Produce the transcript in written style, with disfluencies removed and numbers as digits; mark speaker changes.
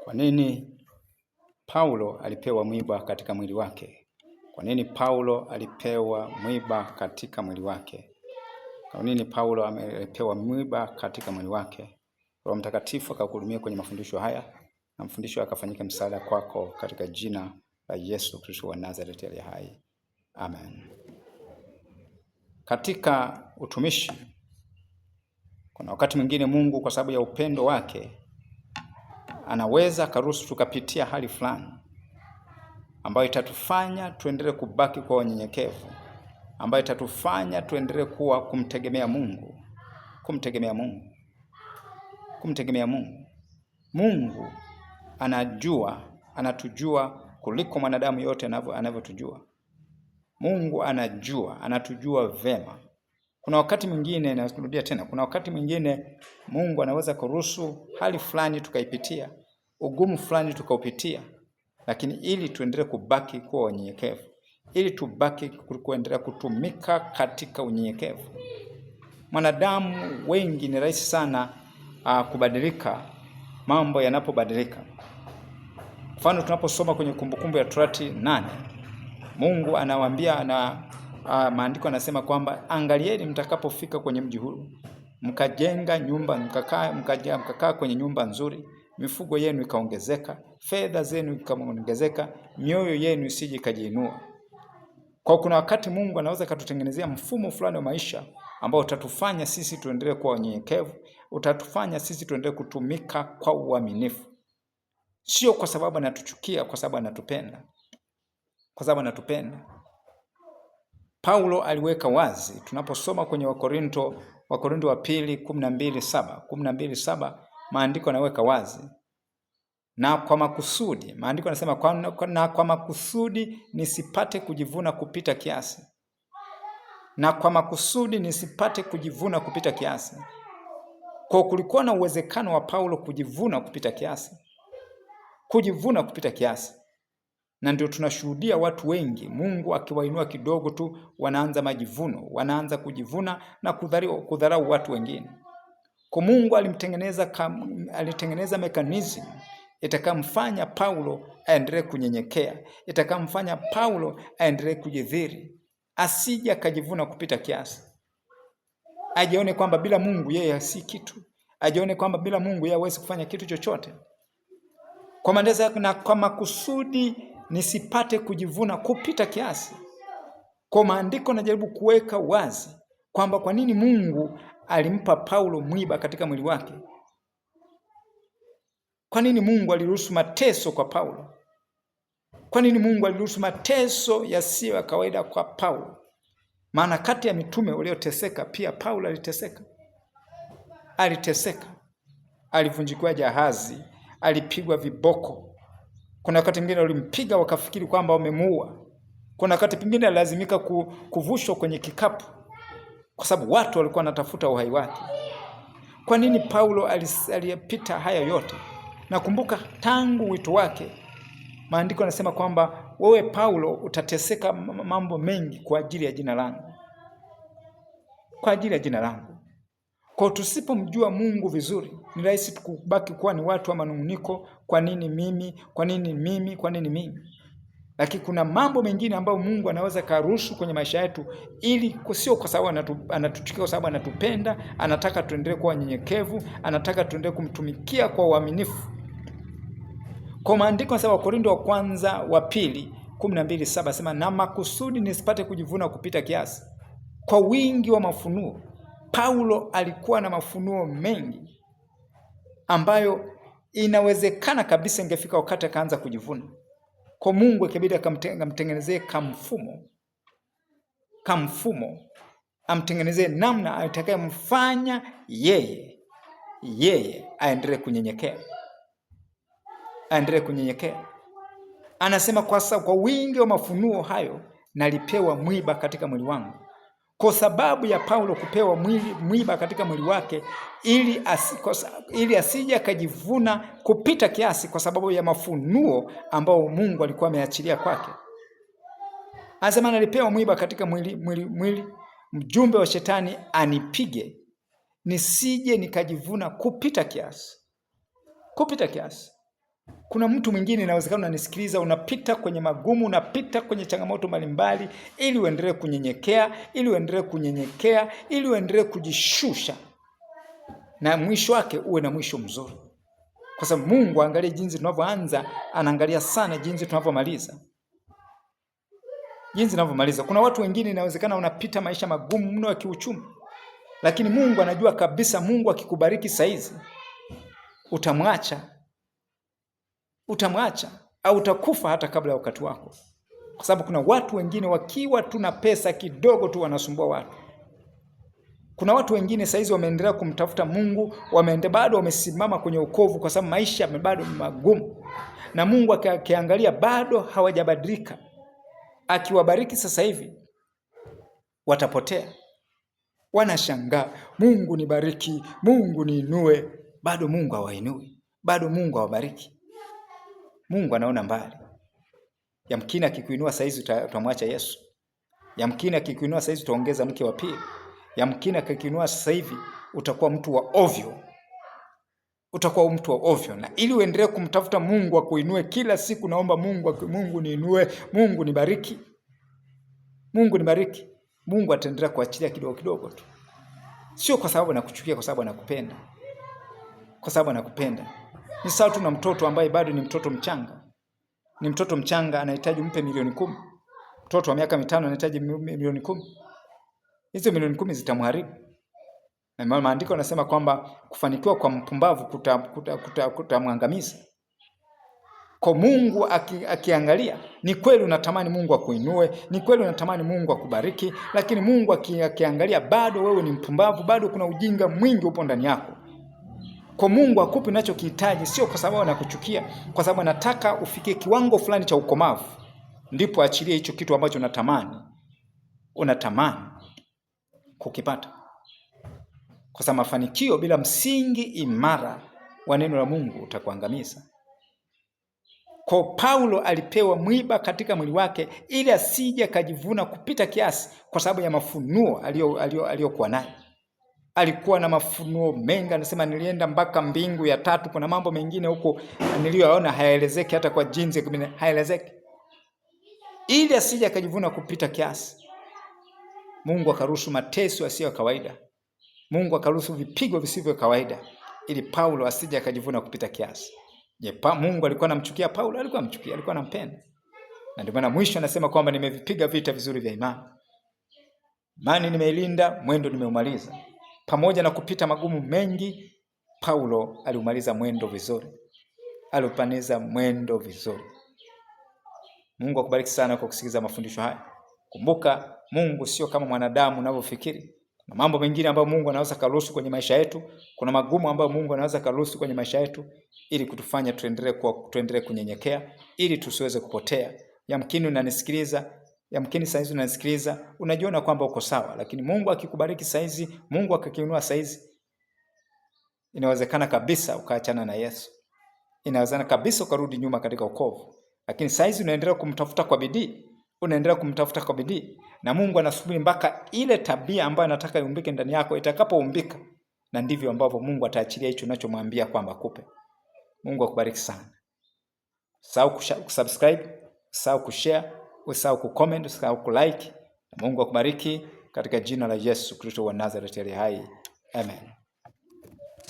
Speaker 1: Kwa nini Paulo alipewa mwiba katika mwili wake? Kwa nini Paulo alipewa mwiba katika mwili wake? Kwa nini Paulo alipewa mwiba katika mwili wake? Roho Mtakatifu akakuhudumia kwenye mafundisho haya, na mafundisho yakafanyika msaada kwako katika jina la Yesu Kristo wa Nazareti aliye hai. Amen. Katika utumishi, kuna wakati mwingine Mungu kwa sababu ya upendo wake anaweza karuhusu tukapitia hali fulani ambayo itatufanya tuendelee kubaki kwa unyenyekevu, ambayo itatufanya tuendelee kuwa kumtegemea Mungu. Mungu anatujua kuliko mwanadamu yote anavyotujua. Mungu anatujua vema. Kuna wakati mwingine, narudia tena, kuna wakati mwingine Mungu anaweza kuruhusu hali fulani tukaipitia, ugumu fulani tukaupitia, lakini ili tuendelee kubaki kuwa wanyenyekevu, ili tubaki kuendelea kutumika katika unyenyekevu. Mwanadamu wengi ni rahisi sana kubadilika mambo yanapobadilika. Mfano, tunaposoma kwenye Kumbukumbu ya Torati 8, Mungu anawaambia maandiko anasema kwamba angalieni mtakapofika kwenye mji huu, mkajenga nyumba, mkakaa kwenye nyumba nzuri, mifugo yenu ikaongezeka, fedha zenu ikaongezeka, mioyo yenu isije kajiinua. Kwa kuna wakati Mungu anaweza katutengenezea mfumo fulani wa maisha ambao utatufanya sisi tuendelee kuwa wanyenyekevu, utatufanya sisi tuendelee kutumika kwa uaminifu. Sio kwa sababu anatuchukia, kwa sababu anatupenda. Paulo aliweka wazi, tunaposoma kwenye Wakorinto wa pili 12:7, maandiko yanaweka wazi. Na kwa makusudi, maandiko yanasema kwa makusudi nisipate kujivuna kupita kiasi. Na kwa makusudi nisipate kujivuna kupita kiasi. Kwa kulikuwa na uwezekano wa Paulo kujivuna kupita kiasi. Na ndio tunashuhudia watu wengi Mungu akiwainua kidogo tu wanaanza majivuno, wanaanza kujivuna na kudharau watu wengine. Kwa Mungu alitengeneza mekanizmu itakamfanya Paulo aendelee kunyenyekea, itakamfanya Paulo aendelee kujidhiri, asije akajivuna kupita kiasi. Ajione kwamba bila Mungu yeye si kitu, ajione kwamba bila Mungu yeye hawezi kufanya kitu chochote. Kwa makusudi nisipate kujivuna kupita kiasi. Kwa maandiko najaribu kuweka wazi kwamba kwa nini Mungu alimpa Paulo mwiba katika mwili wake. Kwa nini Mungu aliruhusu mateso kwa Paulo? Kwa nini Mungu aliruhusu mateso yasiyo ya kawaida kwa Paulo? Maana kati ya mitume walioteseka pia Paulo aliteseka. Alivunjikiwa jahazi, alipigwa viboko. Kuna wakati mwingine walimpiga wakafikiri kwamba wamemuua. Kuna wakati mwingine alilazimika kuvushwa kwenye kikapu kwa sababu watu walikuwa wanatafuta uhai wake. Kwa nini Paulo aliyepita haya yote? Nakumbuka tangu wito wake, maandiko yanasema kwamba wewe Paulo utateseka mambo mengi kwa ajili ya jina langu. Kwa tusipomjua Mungu vizuri, ni rahisi kubaki kuwa ni watu wa manunguniko, kwa nini mimi? Lakini kuna mambo mengine ambayo Mungu anaweza karuhusu kwenye maisha yetu, ili sio kwa sababu anatuchukia, kwa sababu anatupenda, anataka tuendelee kuwa wanyenyekevu, anataka tuendelee kumtumikia kwa uaminifu. Kwa maandiko yanasema Wakorintho wa kwanza wa pili 12:7 sema, na makusudi nisipate kujivuna kupita kiasi, kwa wingi wa mafunuo. Paulo alikuwa na mafunuo mengi ambayo inawezekana kabisa ingefika wakati akaanza kujivuna. Kwa Mungu ikabidi akamtengenezee kamfumo, amtengenezee namna atakayemfanya yeye aendelee kunyenyekea. Anasema kwa wingi wa mafunuo hayo nalipewa mwiba katika mwili wangu. Kwa sababu ya Paulo kupewa mwiba katika mwili wake, ili asije akajivuna kupita kiasi, kwa sababu ya mafunuo ambao Mungu alikuwa ameachilia kwake. Anasema nalipewa mwiba katika mwili, mjumbe wa shetani anipige, nisije nikajivuna kupita kiasi. Kuna mtu mwingine inawezekana unanisikiliza, unapita kwenye magumu, unapita kwenye changamoto mbalimbali, ili uendelee kunyenyekea, ili uendelee kunyenyekea, ili uendelee kujishusha, na mwisho wake uwe na mwisho mzuri. Kwa sababu Mungu angalia jinsi tunavyoanza, anaangalia sana jinsi tunavyomaliza. Jinsi tunavyomaliza. Kuna watu wengine inawezekana unapita maisha magumu mno ya kiuchumi, lakini Mungu anajua kabisa, Mungu akikubariki saizi utamwacha au utakufa hata kabla ya wakati wako. Kwa sababu kuna watu wengine wakiwa tuna pesa kidogo tu wanasumbua watu. Kuna watu wengine saizi wameendelea kumtafuta Mungu, bado wamesimama kwenye wokovu kwa sababu maisha bado magumu. Na Mungu akiangalia bado hawajabadilika. Akiwabariki sasa hivi watapotea. Wanashangaa, Mungu nibariki, Mungu niinue, bado Mungu hawainui, bado Mungu hawabariki. Mungu anaona mbali. Yamkini akikuinua saizi utamwacha Yesu. Yamkini akikuinua saizi utaongeza mke wa pili. Yamkini akikuinua sasa hivi utakuwa mtu wa ovyo. Utakuwa mtu wa ovyo. Na ili uendelee kumtafuta Mungu akuinue kila siku, naomba Mungu niinue, Mungu nibariki. Mungu nibariki. Mungu ataendelea kuachilia kidogo kidogo tu. Sio kwa sababu anakuchukia, kwa sababu anakupenda. Kwa sababu anakupenda. Ni sawa tu na mtoto ambaye bado ni mtoto mchanga. Ni mtoto mchanga, anahitaji umpe milioni 10. Mtoto wa miaka 5 anahitaji milioni 10. Hizo milioni 10 zitamharibu. Na maandiko yanasema kwamba kufanikiwa kwa mpumbavu kutamwangamiza. Kwa Mungu akiangalia, ni kweli unatamani Mungu akuinue, ni kweli unatamani Mungu akubariki, lakini Mungu akiangalia bado wewe ni mpumbavu, bado kuna ujinga mwingi upo ndani yako. Kwa Mungu akupe unachokihitaji, sio kwa sababu anakuchukia, kwa sababu anataka ufikie kiwango fulani cha ukomavu, ndipo achilie hicho kitu ambacho unatamani kukipata. Kwa sababu mafanikio bila msingi imara wa neno la Mungu utakuangamiza. Kwa Paulo alipewa mwiba katika mwili wake ili asije kajivuna kupita kiasi, kwa sababu ya mafunuo aliyokuwa nayo. Alikuwa na mafunuo mengi, anasema nilienda mpaka mbingu ya 3. Kuna mambo mengine huko niliyoona hayaelezeki, hata kwa jinsi hayaelezeki. Ili asije akajivuna kupita kiasi, Mungu akaruhusu mateso yasiyo kawaida. Mungu akaruhusu vipigo visivyo kawaida ili Paulo asije akajivuna kupita kiasi. Je, Mungu alikuwa anamchukia Paulo? Alikuwa anamchukia, alikuwa anampenda. Na ndio maana mwisho anasema kwamba nimevipiga vita vizuri vya imani. Imani nimeilinda, mwendo nimeumaliza. Pamoja na kupita magumu mengi, Paulo aliumaliza mwendo vizuri. Alipaniza mwendo vizuri. Mungu akubariki sana kwa kusikiliza mafundisho haya. Kumbuka, Mungu sio kama mwanadamu unavyofikiri. Kuna mambo mengine ambayo Mungu anaweza kuruhusu kwenye maisha yetu. Kuna magumu ambayo Mungu anaweza kuruhusu kwenye maisha yetu ili kutufanya tuendelee kunyenyekea, ili tusiweze kupotea. Yamkini unanisikiliza, yamkini saizi unanisikiliza, unajiona kwamba uko sawa, lakini Mungu akikubariki saizi, Mungu akakiinua saizi, inawezekana kabisa ukaachana na Yesu. Inawezekana kabisa ukarudi nyuma katika wokovu. Lakini saizi unaendelea kumtafuta kwa bidii. Unaendelea kumtafuta kwa bidii, na Mungu anasubiri mpaka ile tabia ambayo anataka iumbike ndani yako itakapoumbika, na ndivyo ambavyo Mungu ataachilia hicho unachomwambia kwamba kupe. Mungu akubariki sana. Usahau kusubscribe, usahau kushare, usahau kucomment, usahau kulike. Mungu akubariki katika jina la Yesu Kristo wa Nazareti aliye hai. Amen.